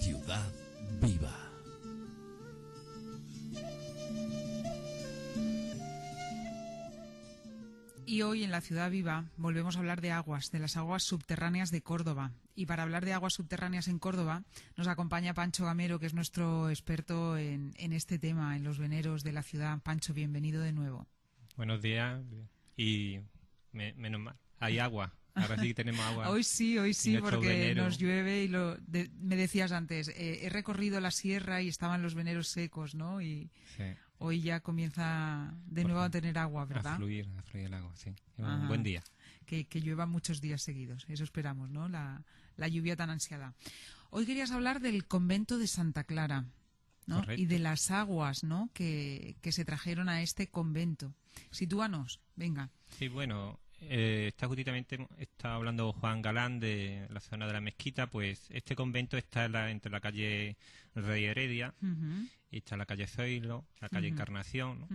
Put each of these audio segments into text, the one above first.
Ciudad Viva. Y hoy en La Ciudad Viva volvemos a hablar de aguas, de las aguas subterráneas de Córdoba. Y para hablar de aguas subterráneas en Córdoba nos acompaña Pancho Gamero, que es nuestro experto en este tema, en los veneros de la ciudad. Pancho, bienvenido de nuevo. Buenos días y menos mal, hay agua. Ahora sí que tenemos agua. Hoy sí, porque venero. nos llueve y me decías antes, he recorrido la sierra y estaban los veneros secos, ¿no? Y Sí. hoy ya comienza de nuevo a tener agua, ¿verdad? A fluir el agua, sí. Un buen día. Que llueva muchos días seguidos, eso esperamos, ¿no? La lluvia tan ansiada. Hoy querías hablar del convento de Santa Clara, ¿no? Correcto. Y de las aguas, ¿no? Que se trajeron a este convento. Sitúanos, venga. Sí, bueno, está hablando Juan Galán de la zona de la Mezquita. Pues este convento está entre la calle Rey Heredia y está la calle Zoilo, la calle Encarnación, ¿no?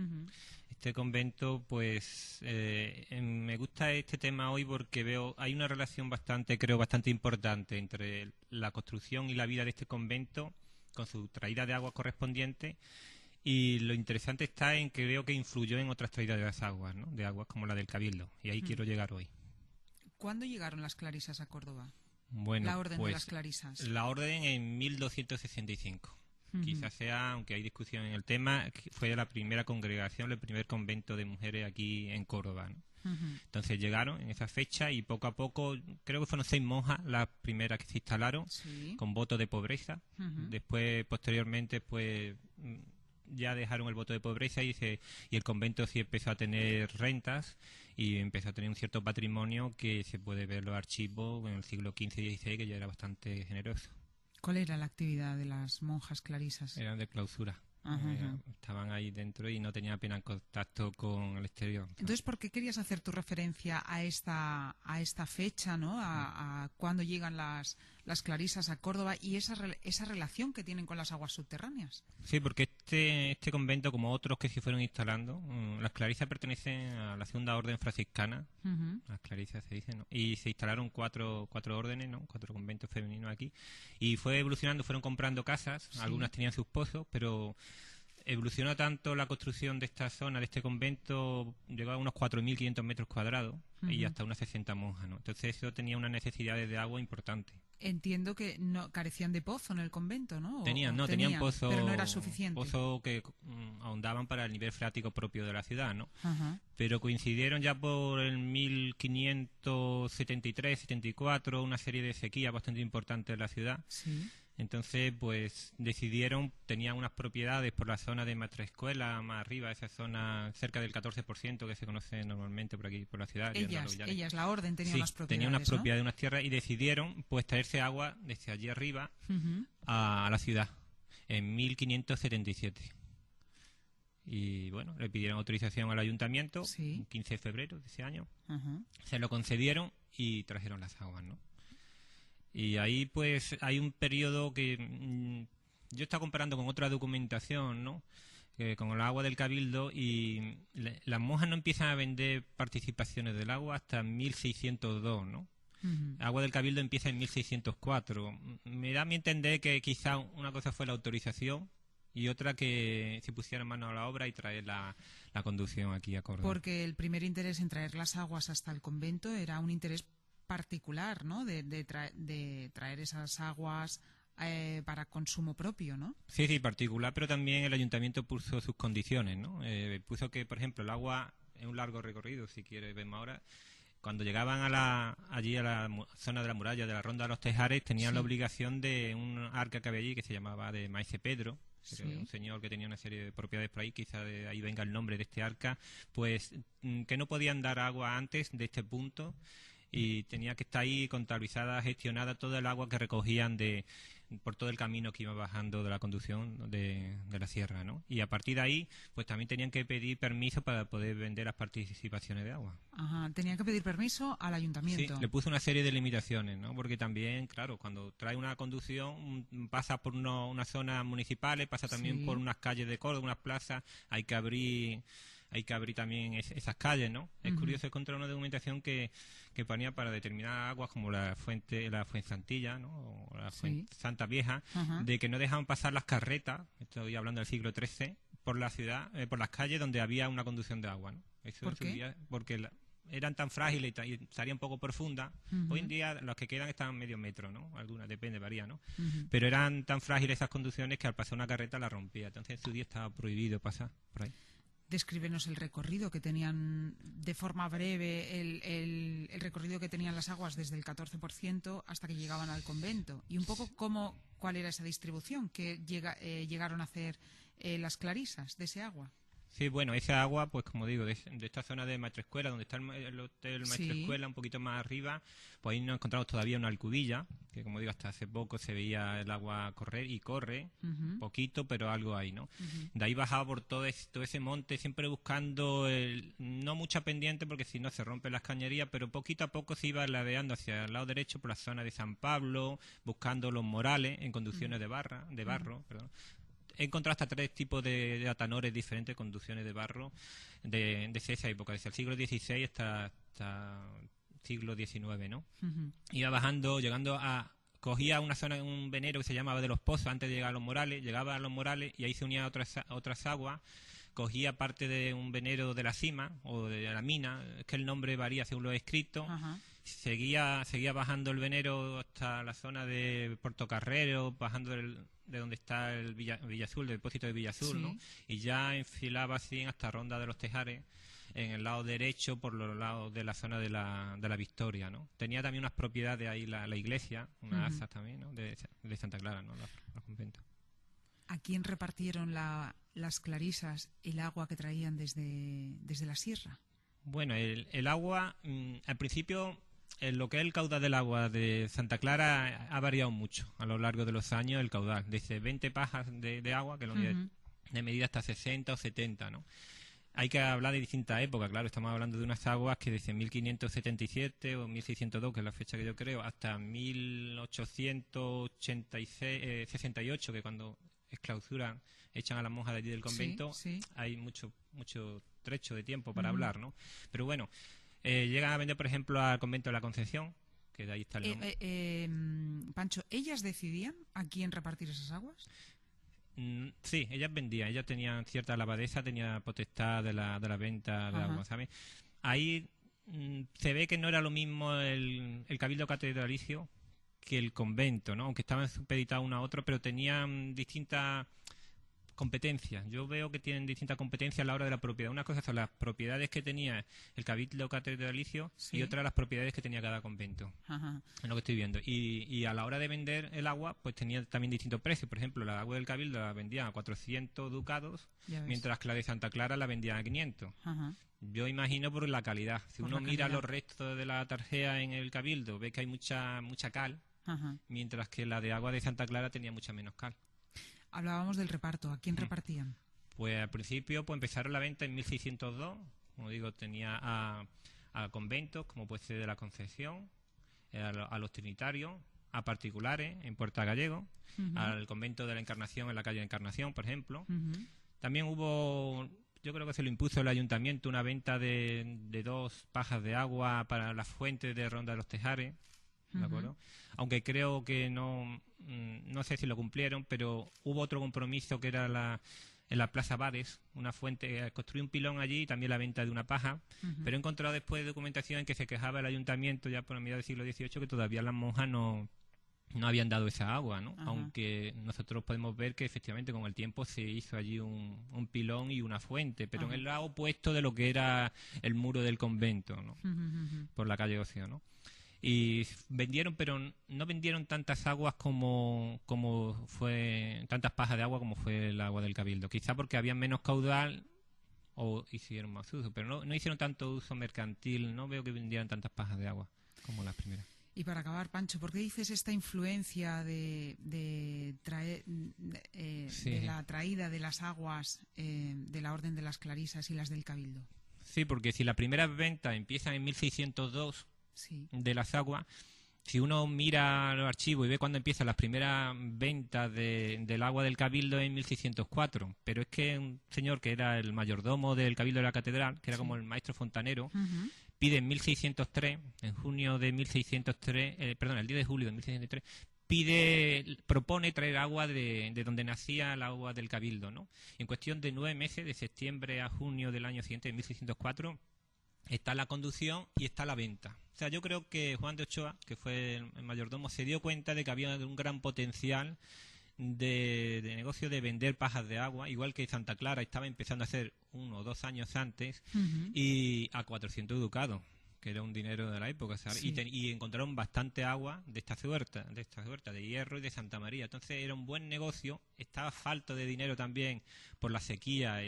Este convento, pues me gusta este tema hoy porque hay una relación bastante importante entre la construcción y la vida de este convento con su traída de agua correspondiente. Y lo interesante está en que veo que influyó en otras traídas de las aguas, ¿no? De aguas como la del Cabildo. Y ahí quiero llegar hoy. ¿Cuándo llegaron las clarisas a Córdoba? Bueno, la orden pues, de las clarisas. La orden en 1265. Quizás sea, aunque hay discusión en el tema, fue la primera congregación, el primer convento de mujeres aquí en Córdoba, ¿no? Entonces llegaron en esa fecha y poco a poco, creo que fueron 6 monjas las primeras que se instalaron, con voto de pobreza. Después, posteriormente, pues ya dejaron el voto de pobreza y el convento sí empezó a tener rentas y empezó a tener un cierto patrimonio que se puede ver en los archivos en el siglo XV y XVI, que ya era bastante generoso. ¿Cuál era la actividad de las monjas clarisas? Eran de clausura. Estaban ahí dentro y no tenían apenas contacto con el exterior. Entonces, ¿por qué querías hacer tu referencia a esta fecha, ¿no? A cuándo llegan las clarisas a Córdoba y esa relación que tienen con las aguas subterráneas? Sí, porque este convento, como otros que se fueron instalando, las clarisas pertenecen a la segunda orden franciscana, las clarisas se dice, ¿no? Y se instalaron cuatro órdenes, ¿no? 4 conventos femeninos aquí, y fue evolucionando, fueron comprando casas, algunas tenían sus pozos, pero evolucionó tanto la construcción de esta zona, de este convento, llegó a unos 4.500 metros cuadrados y hasta unas 60 monjas, ¿no? Entonces eso tenía unas necesidades de agua importantes. Entiendo que no carecían de pozo en el convento, ¿no? Tenían pozo, pero no era suficiente. Pozo que ahondaban para el nivel freático propio de la ciudad, ¿no? Pero coincidieron ya por el 1573-74 una serie de sequías bastante importantes en la ciudad. Sí. Entonces, pues decidieron, tenían unas propiedades por la zona de Maestrescuela, más arriba, esa zona cerca del 14% que se conoce normalmente por aquí, por la ciudad. Ellas, la orden, tenía unas propiedades, tenía unas propiedades, ¿no? unas tierras, y decidieron pues traerse agua desde allí arriba a la ciudad en 1577. Y bueno, le pidieron autorización al ayuntamiento, el 15 de febrero de ese año. Se lo concedieron y trajeron las aguas, ¿no? Y ahí pues hay un periodo que yo estaba comparando con otra documentación, ¿no? Con el agua del Cabildo, y las monjas no empiezan a vender participaciones del agua hasta 1602, ¿no? Agua del Cabildo empieza en 1604. Me da a mí entender que quizá una cosa fue la autorización y otra que se pusieran mano a la obra y traer la conducción aquí a Córdoba. Porque el primer interés en traer las aguas hasta el convento era un interés particular, ¿no? De traer esas aguas para consumo propio, ¿no? Sí, particular, pero también el ayuntamiento puso sus condiciones, ¿no? Puso que, por ejemplo, el agua es un largo recorrido, si quieres vemos ahora. Cuando llegaban allí a la zona de la muralla de la Ronda de los Tejares, tenían la obligación de un arca que había allí que se llamaba de Maese Pedro, un señor que tenía una serie de propiedades por ahí, quizá de ahí venga el nombre de este arca, pues que no podían dar agua antes de este punto, y tenía que estar ahí contabilizada, gestionada todo el agua que recogían por todo el camino que iba bajando de la conducción de la sierra, ¿no? Y a partir de ahí, pues también tenían que pedir permiso para poder vender las participaciones de agua. Tenían que pedir permiso al ayuntamiento. Sí, le puso una serie de limitaciones, ¿no? Porque también, claro, cuando trae una conducción, pasa por unas zonas municipales, pasa también por unas calles de Córdoba, unas plazas, hay que abrir hay que abrir también esas calles, ¿no? Es curioso encontrar una documentación que ponía para determinadas aguas como la Fuensantilla, ¿no? O la Santa Vieja, de que no dejaban pasar las carretas, estoy hablando del siglo XIII, por la ciudad, por las calles donde había una conducción de agua, ¿no? Eso ¿Por qué? Porque eran tan frágiles y estarían poco profundas. Hoy en día los que quedan están medio metro, ¿no? Algunas, depende, varía, ¿no? Pero eran tan frágiles esas conducciones que al pasar una carreta la rompía. Entonces en su día estaba prohibido pasar por ahí. Descríbenos el recorrido que tenían, de forma breve, el recorrido que tenían las aguas desde el 14% hasta que llegaban al convento. Y un poco cuál era esa distribución que llegaron a hacer las clarisas de ese agua. Sí, bueno, esa agua, pues como digo, de esta zona de Maestrescuela, donde está el hotel Maestrescuela, un poquito más arriba, pues ahí nos encontramos todavía una alcubilla, que como digo, hasta hace poco se veía el agua correr y corre, poquito, pero algo hay, ¿no? De ahí bajaba por todo ese monte, siempre buscando, no mucha pendiente, porque si no se rompen las cañerías, pero poquito a poco se iba ladeando hacia el lado derecho por la zona de San Pablo, buscando los Morales en conducciones de barro, perdón. He encontrado hasta 3 tipos de atanores diferentes, conducciones de barro, desde esa época, desde el siglo XVI hasta siglo XIX, ¿no? Iba bajando, cogía una zona, un venero que se llamaba de los Pozos, antes de llegar a los Morales, llegaba a los Morales y ahí se unía a otras aguas, cogía parte de un venero de la cima o de la mina, es que el nombre varía según lo he escrito. Seguía bajando el venero hasta la zona de Portocarrero, bajando de donde está el Villazul, el depósito de Villazul, ¿no? Y ya enfilaba así hasta Ronda de los Tejares, en el lado derecho, por los lados de la zona de la Victoria, ¿no? Tenía también unas propiedades ahí la iglesia, unas asas también, ¿no? De Santa Clara, ¿no? Los conventos. ¿A quién repartieron las clarisas el agua que traían desde la sierra? Bueno, el agua, al principio, lo que es el caudal del agua de Santa Clara ha variado mucho a lo largo de los años, el caudal, desde 20 pajas de agua, que es la unidad de medida, hasta 60 o 70, ¿no? Hay que hablar de distintas épocas, claro, estamos hablando de unas aguas que desde 1577 o 1602, que es la fecha que yo creo, hasta 1868, que cuando exclausuran, echan a las monjas de allí del convento, hay mucho trecho de tiempo para hablar, ¿no? Pero bueno, llegan a vender, por ejemplo, al convento de la Concepción, que de ahí está el nombre. Pancho, ¿ellas decidían a quién repartir esas aguas? Sí, ellas vendían, ellas tenían cierta lavadeza, tenían potestad de la venta de agua, ¿sabes? Ahí se ve que no era lo mismo el cabildo catedralicio que el convento, ¿no? Aunque estaban supeditados uno a otro, pero tenían distintas competencias. Yo veo que tienen distintas competencias a la hora de la propiedad. Una cosa son las propiedades que tenía el cabildo catedralicio y otra las propiedades que tenía cada convento. Es lo que estoy viendo. Y a la hora de vender el agua, pues tenía también distintos precios. Por ejemplo, la agua del cabildo la vendían a 400 ducados, mientras que la de Santa Clara la vendían a 500. Yo imagino por la calidad. Si uno mira los restos de la tarjea en el cabildo, ve que hay mucha cal, mientras que la de agua de Santa Clara tenía mucha menos cal. Hablábamos del reparto. ¿A quién repartían? Pues al principio empezaron la venta en 1602. Como digo, tenía a conventos, como puede ser de la Concepción, a los trinitarios, a particulares en Puerta Gallego, al convento de la Encarnación en la calle de Encarnación, por ejemplo. También hubo, yo creo que se lo impuso el ayuntamiento, una venta de 2 pajas de agua para las fuentes de Ronda de los Tejares. ¿De acuerdo? Aunque creo que no sé si lo cumplieron, pero hubo otro compromiso que era en la Plaza Bares, una fuente, construí un pilón allí y también la venta de una paja, pero he encontrado después documentación en que se quejaba el ayuntamiento ya por mediados del siglo XVIII que todavía las monjas no habían dado esa agua, ¿no? Aunque nosotros podemos ver que efectivamente con el tiempo se hizo allí un pilón y una fuente, pero en el lado opuesto de lo que era el muro del convento, ¿no? Por la calle Ocio, ¿no? Y vendieron, pero no vendieron tantas aguas como fue, tantas pajas de agua como fue el agua del cabildo. Quizá porque había menos caudal o hicieron más uso, pero no hicieron tanto uso mercantil. No veo que vendieran tantas pajas de agua como las primeras. Y para acabar, Pancho, ¿por qué dices esta influencia de la traída de las aguas de la Orden de las Clarisas y las del cabildo? Sí, porque si la primera venta empieza en 1602 de las aguas, si uno mira los archivos y ve cuando empiezan las primeras ventas del agua del Cabildo en 1604, pero es que un señor que era el mayordomo del Cabildo de la Catedral, que era como el maestro fontanero, pide en 1603, en junio de 1603, perdón, el 10 de julio de 1603, propone traer agua de donde nacía el agua del Cabildo, ¿no? En cuestión de 9 meses, de septiembre a junio del año siguiente, de 1604, está la conducción y está la venta. O sea, yo creo que Juan de Ochoa, que fue el mayordomo, se dio cuenta de que había un gran potencial de negocio de vender pajas de agua, igual que Santa Clara estaba empezando a hacer 1 o 2 años antes, y a 400 ducados, que era un dinero de la época, ¿sabes? Sí. Y encontraron bastante agua de esta huerta, de Hierro y de Santa María. Entonces era un buen negocio, estaba falto de dinero también por la sequía,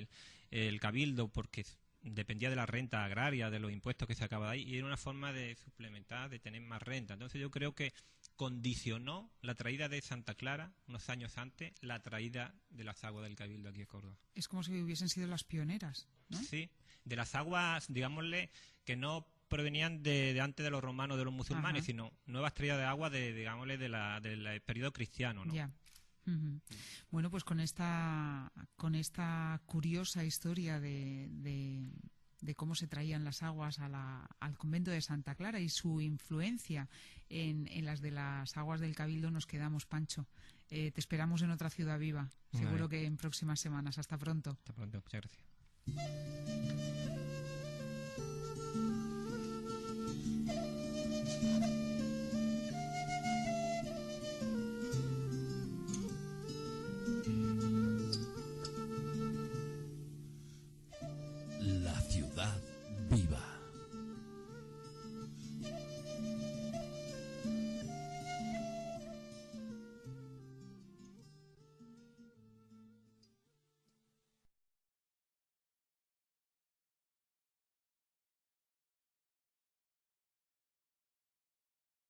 el Cabildo, porque dependía de la renta agraria, de los impuestos que se sacaba de ahí, y era una forma de suplementar, de tener más renta. Entonces yo creo que condicionó la traída de Santa Clara, unos años antes, la traída de las aguas del Cabildo aquí en Córdoba. Es como si hubiesen sido las pioneras, ¿no? Sí, de las aguas, digámosle, que no provenían de antes de los romanos, de los musulmanes, sino nuevas traídas de agua digámosle, del periodo cristiano, ¿no? Ya. Bueno, pues con esta curiosa historia de cómo se traían las aguas al convento de Santa Clara y su influencia en las de las aguas del Cabildo nos quedamos, Pancho. Te esperamos en otra ciudad viva, seguro que en próximas semanas. Hasta pronto. Hasta pronto, muchas gracias.